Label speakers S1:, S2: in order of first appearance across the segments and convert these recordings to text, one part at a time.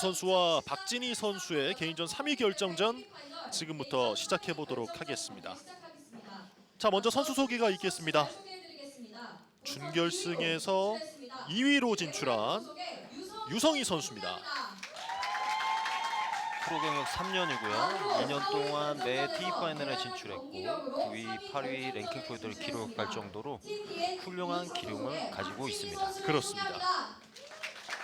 S1: 선수와 박진희 선수의 개인전 3위 결정전 지금부터 시작해 보도록 하겠습니다. 자, 먼저 선수 소개가 있겠습니다. 준결승에서 2위로 진출한 유성희 선수입니다.
S2: 프로 경력 3년이고요. 2년 동안 매 TV 파이널에 진출했고 9위, 8위 랭킹 포인트를 기록할 정도로 훌륭한 기량을 가지고 있습니다.
S1: 그렇습니다.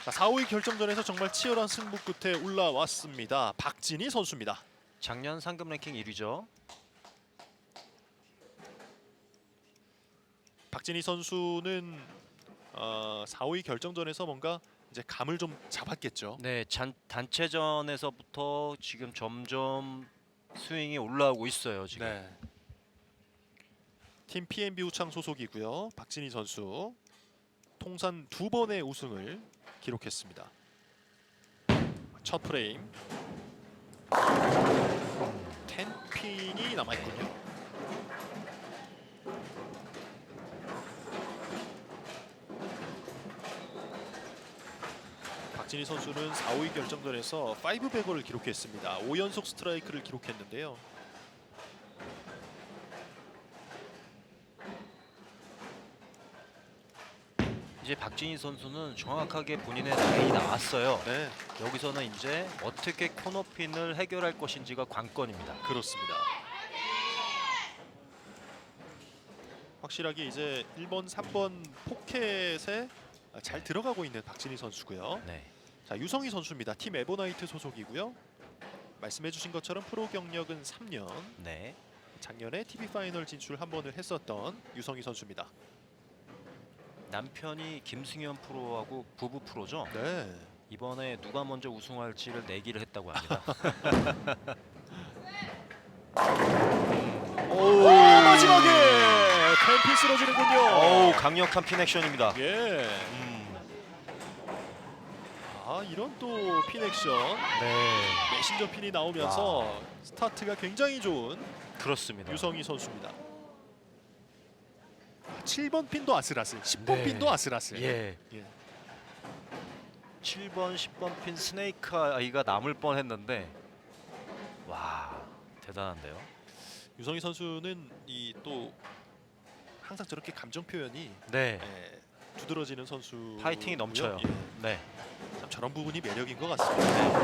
S1: 자, 4, 5위 결정전에서 정말 치열한 승부 끝에 올라왔습니다. 박진희 선수입니다.
S2: 작년 상금 랭킹 1위죠.
S1: 박진희 선수는 4, 5위 결정전에서 뭔가 이제 감을 좀 잡았겠죠.
S2: 네, 단체전에서부터 지금 점점 스윙이 올라오고 있어요. 지금.
S1: 네. 팀 PNB 우창 소속이고요. 박진희 선수 통산 2번의 우승을 기록했습니다. 첫 프레임 10핀이 남아있군요. 박진희 선수는 4, 5위 결정전에서 5백어를 기록했습니다. 5연속 스트라이크를 기록했는데요.
S2: 이제 박진희 선수는 정확하게 본인의 라인이 나왔어요.
S1: 네,
S2: 여기서는 이제 어떻게 코너핀을 해결할 것인지가 관건입니다.
S1: 그렇습니다. 확실하게 이제 1번, 3번 포켓에 잘 들어가고 있는 박진희 선수고요.
S2: 네.
S1: 자, 유성희 선수입니다. 팀 에보나이트 소속이고요. 말씀해주신 것처럼 프로 경력은 3년.
S2: 네.
S1: 작년에 TV 파이널 진출 한 번을 했었던 유성희 선수입니다.
S2: 남편이 김승현 프로하고 부부 프로죠.
S1: 네.
S2: 이번에 누가 먼저 우승할지를 내기를 했다고 합니다.
S1: 오, 마지막에 템피 쓰러지는군요.
S2: 오, 강력한 핀 액션입니다.
S1: 예. 이런 또 핀 액션.
S2: 네.
S1: 메신저 핀이 나오면서 스타트가 굉장히 좋은
S2: 그렇습니다.
S1: 유성희 선수입니다. 7번 핀도 아슬아슬, 10번
S2: 네.
S1: 핀도 아슬아슬.
S2: 예.
S1: 예.
S2: 7번, 10번 핀 스네이크 아이가 남을 뻔했는데 와, 대단한데요.
S1: 유성희 선수는 이 또 항상 저렇게 감정 표현이
S2: 네.
S1: 두드러지는 선수.
S2: 파이팅이 넘쳐요. 네.
S1: 참 저런 부분이 매력인 것 같습니다.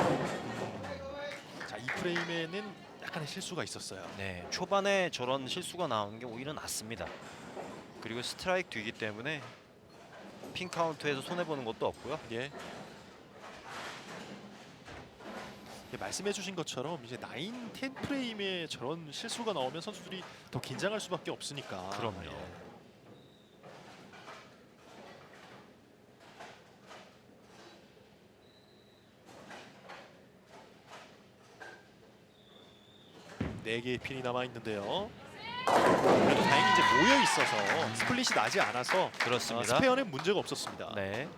S1: 자, 이 프레임에는 약간의 실수가 있었어요.
S2: 네. 초반에 저런 실수가 나오는 게 오히려 낫습니다. 그리고 스트라이크 뒤기 때문에 핀 카운트에서 손해 보는 것도 없고요.
S1: 예. 예, 말씀해주신 것처럼 이제 9, 10 프레임에 저런 실수가 나오면 선수들이 더 긴장할 수밖에 없으니까.
S2: 그럼요.
S1: 예. 네 개의 핀이 남아 있는데요. 그래도 다행히 이제 모여 있어서 스플릿이 나지 않아서
S2: 그렇습니다.
S1: 스페어는 문제가 없었습니다.
S2: 네.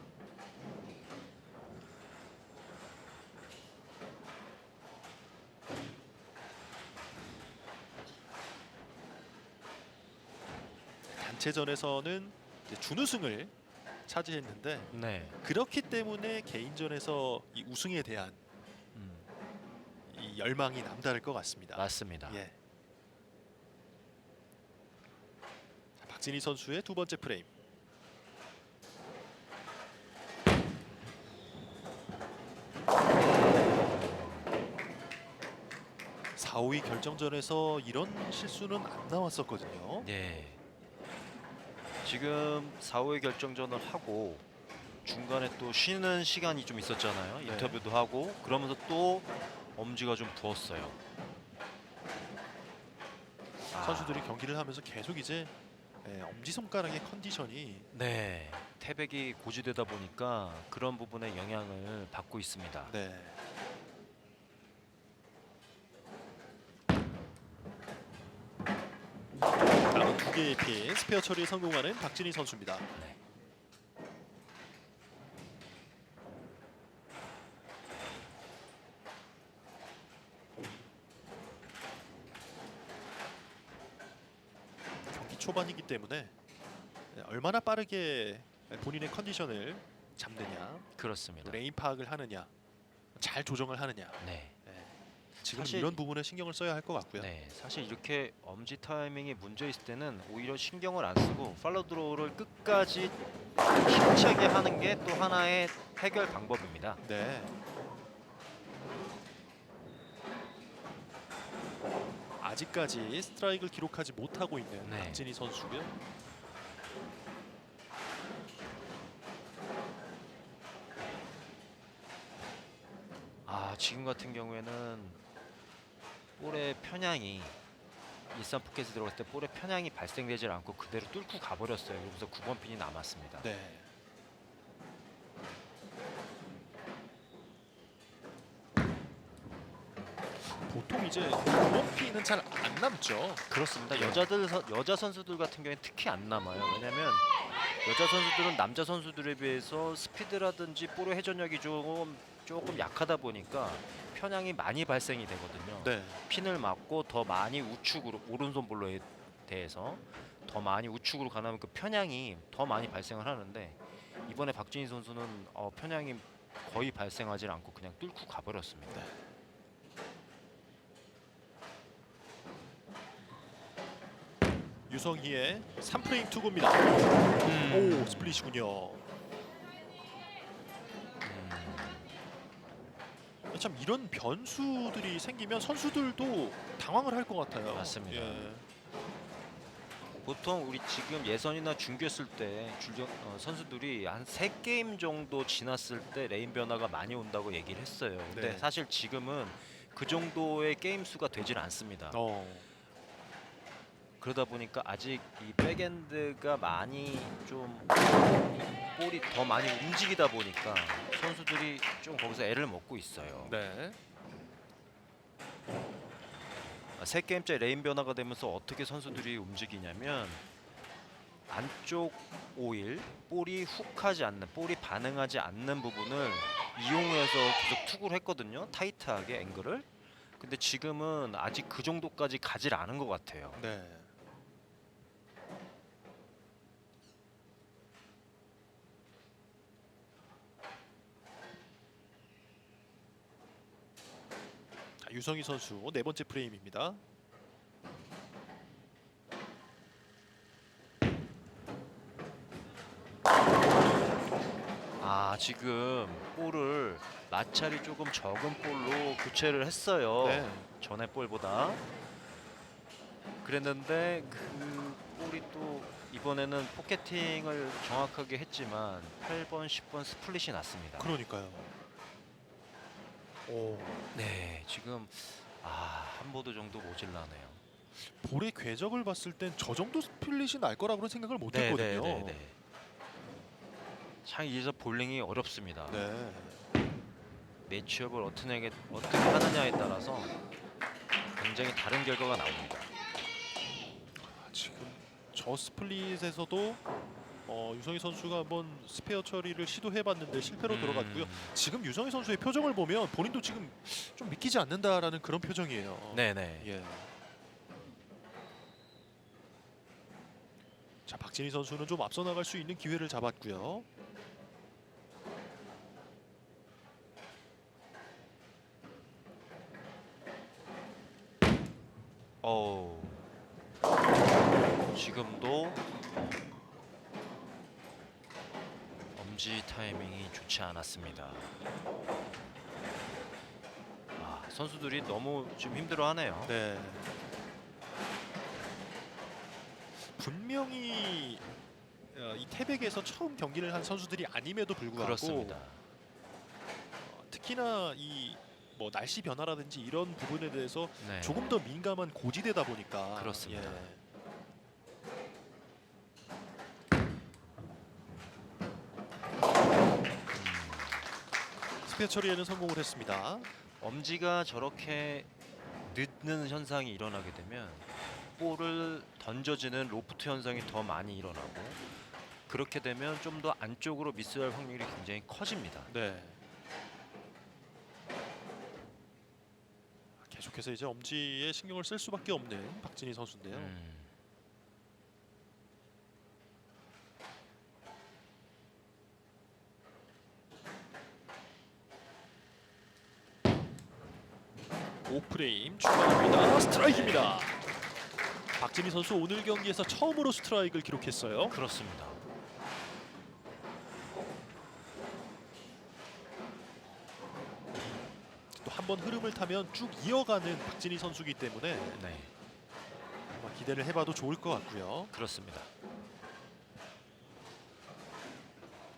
S1: 단체전에서는 이제 준우승을 차지했는데
S2: 네.
S1: 그렇기 때문에 개인전에서 이 우승에 대한 이 열망이 남다를 것 같습니다.
S2: 맞습니다.
S1: 예. 자, 박진희 선수의 두 번째 프레임. 사, 5위 결정전에서 이런 실수는 안 나왔었거든요.
S2: 네. 지금 4, 5위 결정전을 하고 중간에 또 쉬는 시간이 좀 있었잖아요.
S1: 네.
S2: 인터뷰도 하고 그러면서 또 엄지가 좀 부었어요.
S1: 선수들이 경기를 하면서 계속 이제 엄지손가락의 컨디션이
S2: 네. 태백이 고지되다 보니까 그런 부분에 영향을 받고 있습니다.
S1: 네. 남은 두 개의 핀 스페어 처리에 성공하는 박진희 선수입니다.
S2: 네.
S1: 경기 초반이기 때문에 얼마나 빠르게 본인의 컨디션을 잡느냐,
S2: 그렇습니다.
S1: 레인 파악을 하느냐 잘 조정을 하느냐.
S2: 네.
S1: 네. 지금
S2: 사실-
S1: 이런 부분에 신경을 써야 할 것 같고요.
S2: 네, 사실 이렇게 엄지 타이밍이 문제 있을 때는 오히려 신경을 안 쓰고 팔로우 드로우를 끝까지 힘차게 하는 게 또 하나의 해결 방법입니다.
S1: 네. 아직까지 스트라이크를 기록하지 못하고 있는
S2: 네.
S1: 박진희 선수고요.
S2: 지금 같은 경우에는 볼의 편향이 일산 포켓에 들어갔을 때 볼의 편향이 발생되질 않고 그대로 뚫고 가버렸어요. 그러면서 9번 핀이 남았습니다.
S1: 네. 보통 이제 원피는 잘 안 남죠.
S2: 그렇습니다. 여자 선수들 같은 경우에 특히 안 남아요. 왜냐면 여자 선수들은 남자 선수들에 비해서 스피드라든지 볼의 회전력이 조금 약하다 보니까 편향이 많이 발생이 되거든요.
S1: 네.
S2: 핀을 맞고 더 많이 우측으로 오른손 볼로에 대해서 더 많이 우측으로 가면 그 편향이 더 많이 발생을 하는데 이번에 박진희 선수는 편향이 거의 발생하지 않고 그냥 뚫고 가버렸습니다.
S1: 유성희의 3프레임 투구입니다. 오, 스플릿이군요. 참 이런 변수들이 생기면 선수들도 당황을 할 것 같아요.
S2: 맞습니다.
S1: 예.
S2: 보통 우리 지금 예선이나 중계 했을 때 선수들이 한 3게임 정도 지났을 때 레인 변화가 많이 온다고 얘기를 했어요. 근데
S1: 네.
S2: 사실 지금은 그 정도의 게임 수가 되질 않습니다. 그러다 보니까 아직 이 백엔드가 많이 좀 볼이 더 많이 움직이다 보니까 선수들이 좀 거기서 애를 먹고 있어요.
S1: 네.
S2: 3게임째 레인 변화가 되면서 어떻게 선수들이 움직이냐면 안쪽 오일, 볼이 훅하지 않는, 볼이 반응하지 않는 부분을 이용해서 계속 투구를 했거든요. 타이트하게 앵글을. 근데 지금은 아직 그 정도까지 가질 않은 것 같아요.
S1: 네. 자, 유성희 선수 4번째 프레임입니다.
S2: 지금 볼을 마찰이 조금 적은 볼로 교체를 했어요.
S1: 네.
S2: 전에 볼보다. 그랬는데 그 볼이 또 이번에는 포켓팅을 정확하게 했지만 8번, 10번 스플릿이 났습니다.
S1: 그러니까요. 오,
S2: 네, 지금 한 보드 정도 모질라네요.
S1: 볼의 궤적을 봤을 땐 저 정도 스플릿이 날 거라고는 생각을 못 했거든요.
S2: 참 이래서 볼링이 어렵습니다.
S1: 네.
S2: 매치업을 어떻게 하느냐에 따라서 굉장히 다른 결과가 나옵니다.
S1: 지금 저 스플릿에서도 유성희 선수가 한번 스페어 처리를 시도해봤는데 실패로 들어갔고요. 지금 유성희 선수의 표정을 보면 본인도 지금 좀 믿기지 않는다라는 그런 표정이에요.
S2: 네네.
S1: 예. 자, 박진희 선수는 좀 앞서 나갈 수 있는 기회를 잡았고요.
S2: 지금도 엄지 타이밍이 좋지 않았습니다. 선수들이 너무 좀 힘들어하네요.
S1: 네. 분명히 이 태백에서 처음 경기를 한 선수들이 아님에도 불구하고
S2: 그렇습니다.
S1: 특히나 이 뭐 날씨 변화라든지 이런 부분에 대해서
S2: 네.
S1: 조금 더 민감한 고지대다 보니까
S2: 그렇습니다.
S1: 스페어 처리에는 성공을 했습니다.
S2: 엄지가 저렇게 늦는 현상이 일어나게 되면 볼을 던져지는 로프트 현상이 더 많이 일어나고 그렇게 되면 좀 더 안쪽으로 미스할 확률이 굉장히 커집니다.
S1: 네. 계속해서 이제 엄지에 신경을 쓸 수밖에 없는 박진희 선수인데요. 5프레임 출발합니다. 스트라이크입니다. 박진희 선수 오늘 경기에서 처음으로 스트라이크를 기록했어요.
S2: 그렇습니다.
S1: 또 한 번 흐름을 타면 쭉 이어가는 박진희 선수이기 때문에
S2: 네,
S1: 아마 기대를 해봐도 좋을 것 같고요.
S2: 그렇습니다.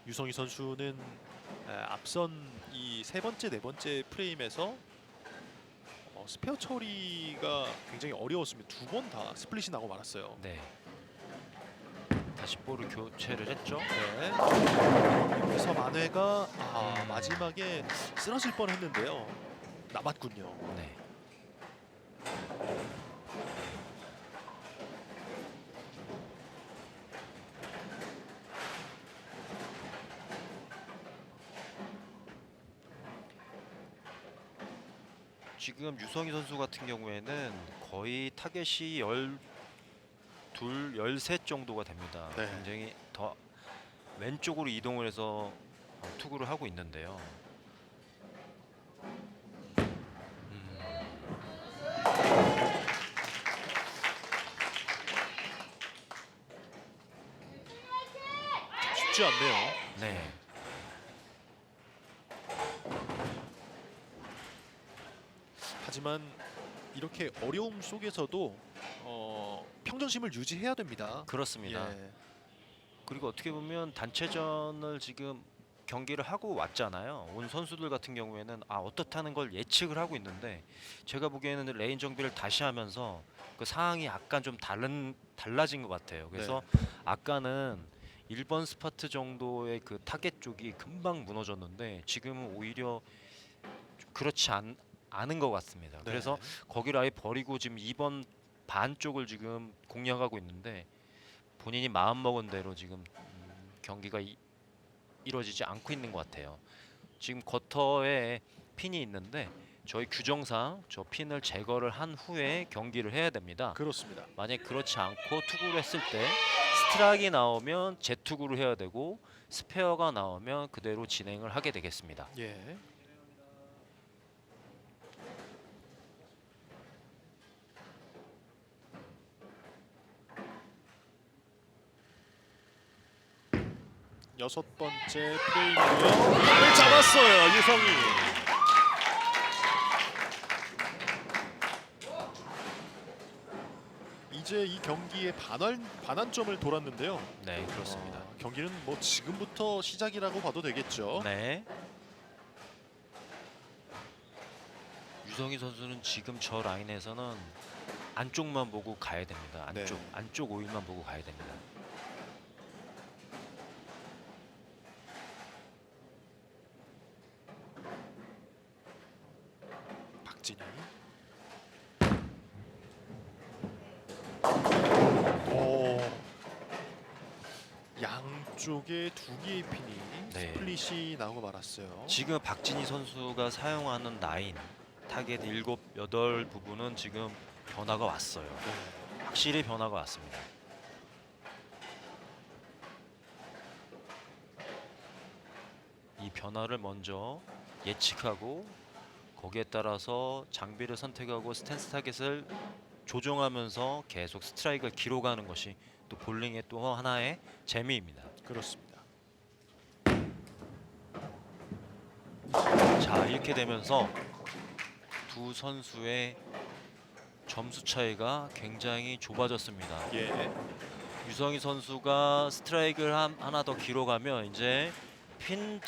S1: 유성희 선수는 앞선 이 세 번째, 네 번째 프레임에서 스페어 처리가 굉장히 어려웠습니다. 두 번 다 스플릿이 나고 말았어요.
S2: 네. 다시 볼을 교체를 했죠.
S1: 네. 여기서 만회가 마지막에 쓰러질 뻔했는데요. 남았군요.
S2: 네. 지금 유성희 선수 같은 경우에는 거의 타겟이 13 정도가 됩니다.
S1: 네.
S2: 굉장히 더 왼쪽으로 이동을 해서 투구를 하고 있는데요.
S1: 쉽지 않네요.
S2: 네.
S1: 하지만 이렇게 어려움 속에서도 평정심을 유지해야 됩니다.
S2: 그렇습니다.
S1: 예.
S2: 그리고 어떻게 보면 단체전을 지금 경기를 하고 왔잖아요. 온 선수들 같은 경우에는 어떻다는 걸 예측을 하고 있는데 제가 보기에는 레인 정비를 다시 하면서 그 상황이 약간 좀 달라진 것 같아요. 그래서 아까는 1번 스파트 정도의 그 타겟 쪽이 금방 무너졌는데 지금은 오히려 좀 그렇지 않은 것 같습니다.
S1: 네.
S2: 그래서 거기를 아예 버리고 지금 2번 반 쪽을 지금 공략하고 있는데 본인이 마음먹은 대로 지금 경기가 이루어지지 않고 있는 것 같아요. 지금 쿼터에 핀이 있는데 저희 규정상 저 핀을 제거를 한 후에 경기를 해야 됩니다.
S1: 그렇습니다.
S2: 만약 그렇지 않고 투구를 했을 때 스트라이크가 나오면 재투구를 해야 되고 스페어가 나오면 그대로 진행을 하게 되겠습니다.
S1: 예. 여섯 번째 프레임이고요. 을 잡았어요, 유성희. 이제 이 경기의 반환점을 돌았는데요.
S2: 네, 그렇습니다.
S1: 경기는 뭐 지금부터 시작이라고 봐도 되겠죠.
S2: 네. 유성희 선수는 지금 저 라인에서는 안쪽만 보고 가야 됩니다. 안쪽 오일만 보고 가야 됩니다.
S1: 박진희. 양쪽에 두 개의 핀이 스플릿이 나오고 말았어요.
S2: 지금 박진희 선수가 사용하는 라인 타겟 7, 8 부분은 지금 변화가 왔어요. 확실히 변화가 왔습니다. 이 변화를 먼저 예측하고 거기에 따라서 장비를 선택하고 스탠스 타겟을 조정하면서 계속 스트라이크를 기록하는 것이 또 볼링의 또 하나의 재미입니다.
S1: 그렇습니다.
S2: 자, 이렇게 되면서 두 선수의 점수 차이가 굉장히 좁아졌습니다.
S1: 예.
S2: 유성희 선수가 스트라이크를 하나 더 기록하면 이제 핀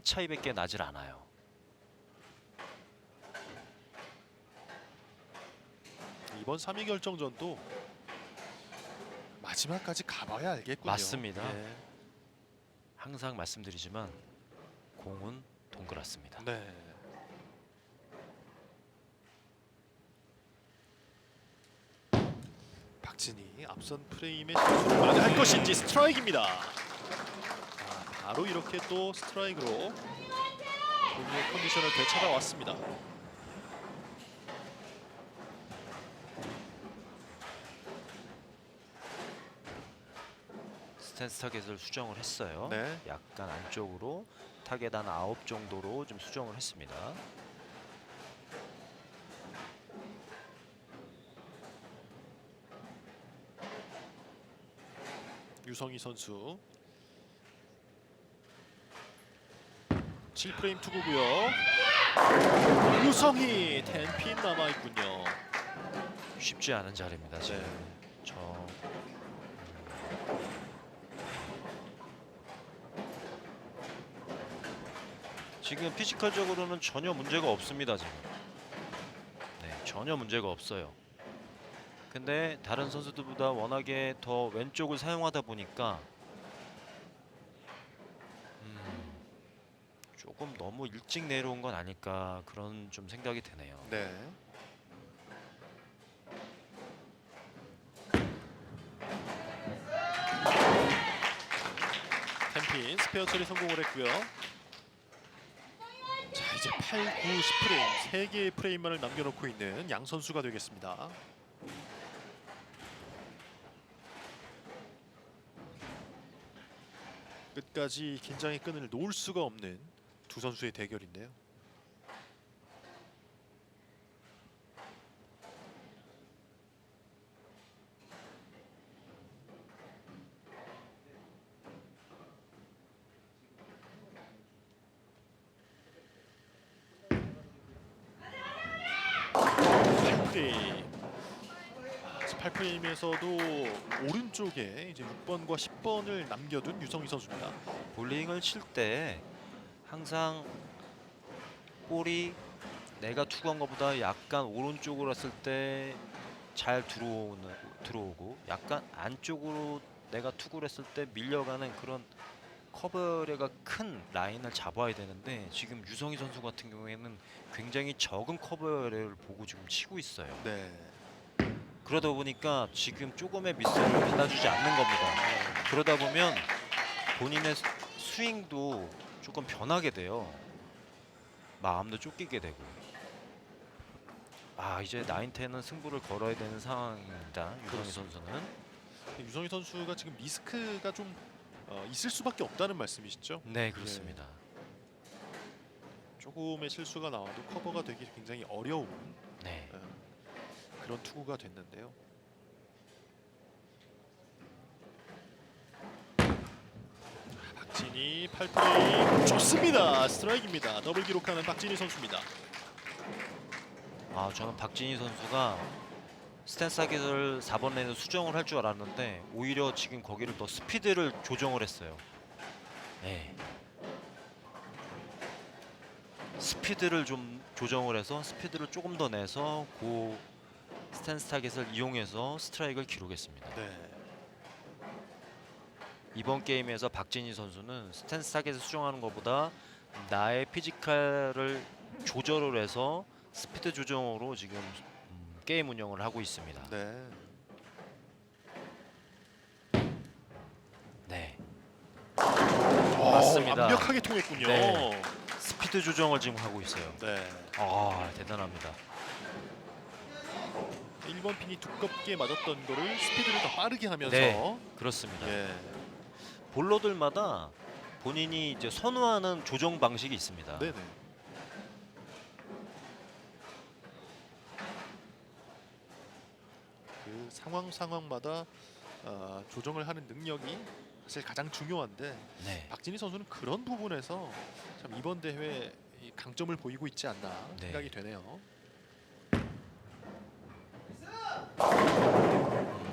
S2: 차이밖에 나질 않아요.
S1: 이번 3위 결정전도 마지막까지 가봐야 알겠군요.
S2: 맞습니다.
S1: 예.
S2: 항상 말씀드리지만 공은 동그랗습니다.
S1: 네. 박진희 앞선 프레임에 실수를 만회할 것인지 스트라이크입니다. 바로 이렇게 또 스트라이크로 본인의 컨디션을 되찾아왔습니다.
S2: 스탠스 타겟을 수정을 했어요.
S1: 네.
S2: 약간 안쪽으로 타겟 한 9 정도로 좀 수정을 했습니다.
S1: 유성희 선수. 7프레임 투구고요. 유성희 10핀 남아있군요.
S2: 쉽지 않은 자리입니다. 지금
S1: 네.
S2: 저 지금 피지컬적으로는 전혀 문제가 없습니다. 지금 전혀 문제가 없어요. 근데 다른 선수들보다 워낙에 더 왼쪽을 사용하다 보니까 조금 너무 일찍 내려온 건 아닐까 그런 좀 생각이 드네요.
S1: 네. 템핀 스페어 처리 성공을 했고요. 자, 이제 8, 9, 10프레임 3개의 프레임만을 남겨놓고 있는 양 선수가 되겠습니다. 끝까지 긴장의 끈을 놓을 수가 없는 두 선수의 대결인데요. 팔프레임. 8프레임에서도 오른쪽에 이제 6번과 10번을 남겨둔 유성희 선수입니다.
S2: 볼링을 칠 때 항상 볼이 내가 투구한 것보다 약간 오른쪽으로 했을 때 잘 들어오고 약간 안쪽으로 내가 투구를 했을 때 밀려가는 그런 커버레가 큰 라인을 잡아야 되는데 지금 유성희 선수 같은 경우에는 굉장히 적은 커버레를 보고 지금 치고 있어요.
S1: 네.
S2: 그러다 보니까 지금 조금의 미스를 받아주지 않는 겁니다. 그러다 보면 본인의 스윙도 조금 변하게 돼요. 마음도 쫓기게 되고. 이제 9-10은 승부를 걸어야 되는 상황입니다. 유성희 선수는.
S1: 유성희 선수가 지금 리스크가 좀 있을 수밖에 없다는 말씀이시죠?
S2: 네, 그렇습니다.
S1: 조금의 실수가 나와도 커버가 되기 굉장히 어려운
S2: 네.
S1: 그런 투구가 됐는데요. 박진희 8프레임 좋습니다. 스트라이크입니다. 더블 기록하는 박진희 선수입니다.
S2: 저는 박진희 선수가 스탠스 하기를 4번 레인에 수정을 할 줄 알았는데 오히려 지금 거기를 더 스피드를 조정을 했어요. 네. 스피드를 좀 조정을 해서 스피드를 조금 더 내서 그 스탠스 타겟을 이용해서 스트라이크를 기록했습니다.
S1: 네.
S2: 이번 게임에서 박진희 선수는 스탠스 타겟을 수정하는 것보다 나의 피지컬을 조절을 해서 스피드 조정으로 지금 게임 운영을 하고 있습니다.
S1: 네.
S2: 네. 맞습니다.
S1: 완벽하게 통했군요.
S2: 네. 스피드 조정을 지금 하고 있어요.
S1: 네.
S2: 대단합니다.
S1: 1번 핀이 두껍게 맞았던 거를 스피드를 더 빠르게 하면서
S2: 네, 그렇습니다.
S1: 예.
S2: 볼러들마다 본인이 이제 선호하는 조정 방식이 있습니다.
S1: 네네. 그 상황마다 조정을 하는 능력이 사실 가장 중요한데
S2: 네.
S1: 박진희 선수는 그런 부분에서 참 이번 대회 이 강점을 보이고 있지 않나
S2: 네.
S1: 생각이 되네요.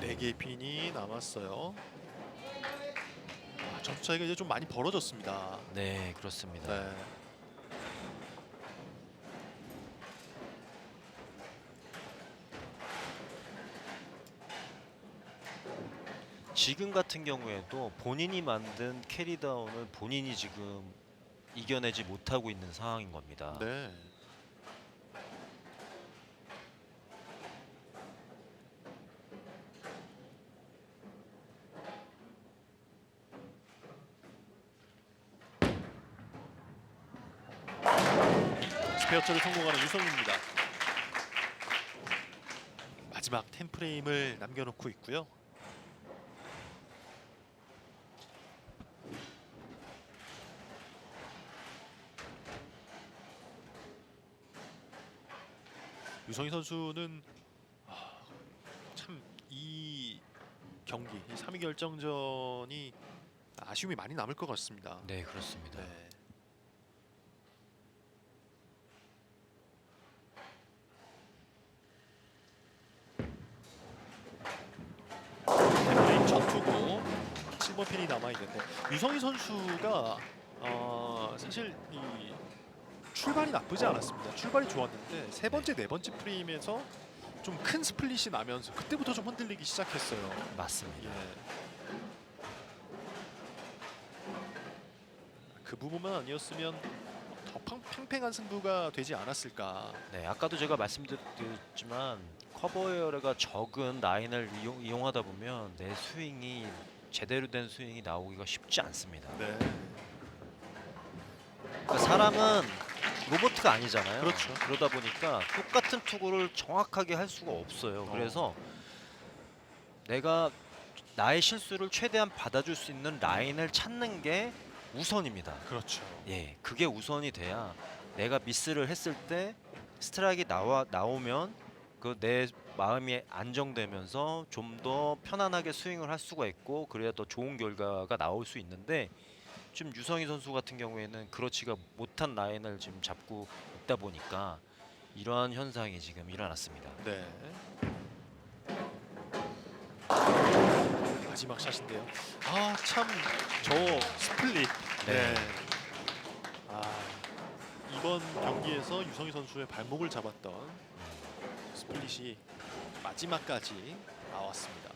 S1: 4개의 핀이 남았어요. 점수 차이가 이제 좀 많이 벌어졌습니다.
S2: 네, 그렇습니다.
S1: 네.
S2: 지금 같은 경우에도 본인이 만든 캐리다운을 본인이 지금 이겨내지 못하고 있는 상황인 겁니다.
S1: 네. 스페어처를 성공하는 유성입니다. 마지막 10프레임을 남겨놓고 있고요. 유성희 선수는 참 이 경기, 이 3위 결정전이 아쉬움이 많이 남을 것 같습니다.
S2: 네, 그렇습니다.
S1: 네. 템플레인 전투고 7번 핀이 남아 있는데 유성희 선수가 사실 이 출발이 나쁘지 않았습니다. 출발이 좋았는데 세 번째, 네 번째 프레임에서 좀 큰 스플릿이 나면서 그때부터 좀 흔들리기 시작했어요.
S2: 맞습니다.
S1: 예. 그 부분만 아니었으면 더 팽팽한 승부가 되지 않았을까.
S2: 네, 아까도 제가 말씀드렸지만 커버에어가 적은 라인을 이용하다 보면 내 스윙이 제대로 된 스윙이 나오기가 쉽지 않습니다.
S1: 네,
S2: 그러니까 사람은 로봇가 아니잖아요.
S1: 그렇죠.
S2: 그러다 보니까 똑같은 투구를 정확하게 할 수가 없어요. 그래서 내가 나의 실수를 최대한 받아줄 수 있는 라인을 찾는 게 우선입니다.
S1: 그렇죠.
S2: 예, 그게 우선이 돼야 내가 미스를 했을 때 스트라이크가 나오면 그 내 마음이 안정되면서 좀 더 편안하게 스윙을 할 수가 있고 그래야 더 좋은 결과가 나올 수 있는데 지금 유성희 선수 같은 경우에는 그렇지가 못한 라인을 지금 잡고 있다 보니까 이러한 현상이 지금 일어났습니다.
S1: 네. 마지막 샷인데요. 아, 참 저 스플릿.
S2: 네.
S1: 아, 이번 경기에서 유성희 선수의 발목을 잡았던 스플릿이 마지막까지 나왔습니다.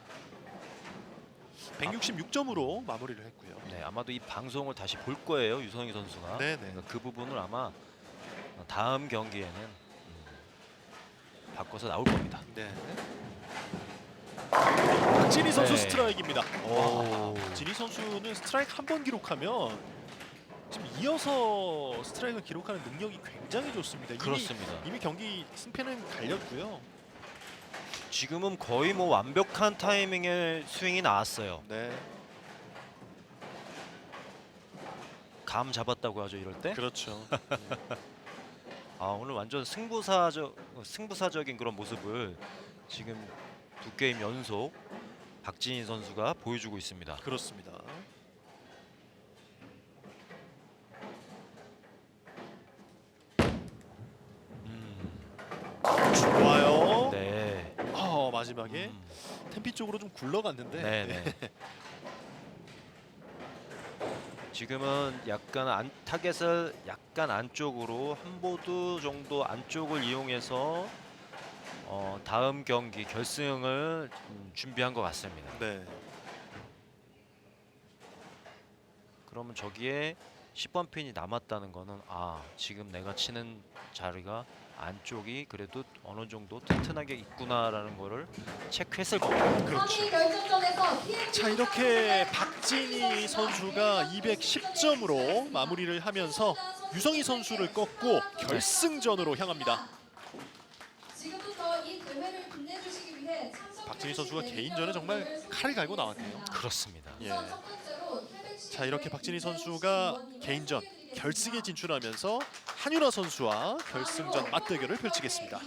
S1: 166점으로 마무리를 했고요.
S2: 네, 아마도 이 방송을 다시 볼 거예요, 유성희 선수가.
S1: 네네.
S2: 그러니까 그 부분을 아마 다음 경기에는 바꿔서 나올 겁니다.
S1: 네. 박진희 선수
S2: 네.
S1: 스트라이크입니다.
S2: 오.
S1: 박진희 선수는 스트라이크 한 번 기록하면 지금 이어서 스트라이크를 기록하는 능력이 굉장히 좋습니다.
S2: 그렇습니다.
S1: 이미 경기 승패는 갈렸고요.
S2: 지금은 거의 뭐 완벽한 타이밍의 스윙이 나왔어요.
S1: 네,
S2: 감 잡았다고 하죠, 이럴 때.
S1: 그렇죠.
S2: 아, 오늘 완전 승부사적인 그런 모습을 지금 두 게임 연속 박진희 선수가 보여주고 있습니다.
S1: 그렇습니다. 좋아요.
S2: 네.
S1: 마지막에
S2: 음.
S1: 템피 쪽으로 좀 굴러갔는데.
S2: 네네. 지금은 약간 타겟을 약간 안쪽으로 한 보드 정도 안쪽을 이용해서 다음 경기 결승을 준비한 것 같습니다.
S1: 네.
S2: 그러면 저기에 10번 핀이 남았다는 거는 지금 내가 치는 자리가 안쪽이 그래도 어느 정도 튼튼하게 있구나라는 거를 체크했을 겁니다.
S1: 그렇죠. 자, 이렇게 박진희 선수가 210점으로 마무리를 하면서 유성희 선수를 꺾고 결승전으로 향합니다. 박진희 선수가 개인전에 정말 칼을 갈고 나왔네요.
S2: 그렇습니다.
S1: 예. 자, 이렇게 박진희 선수가 개인전 결승에 진출하면서 한윤아 선수와 결승전 맞대결을 펼치겠습니다.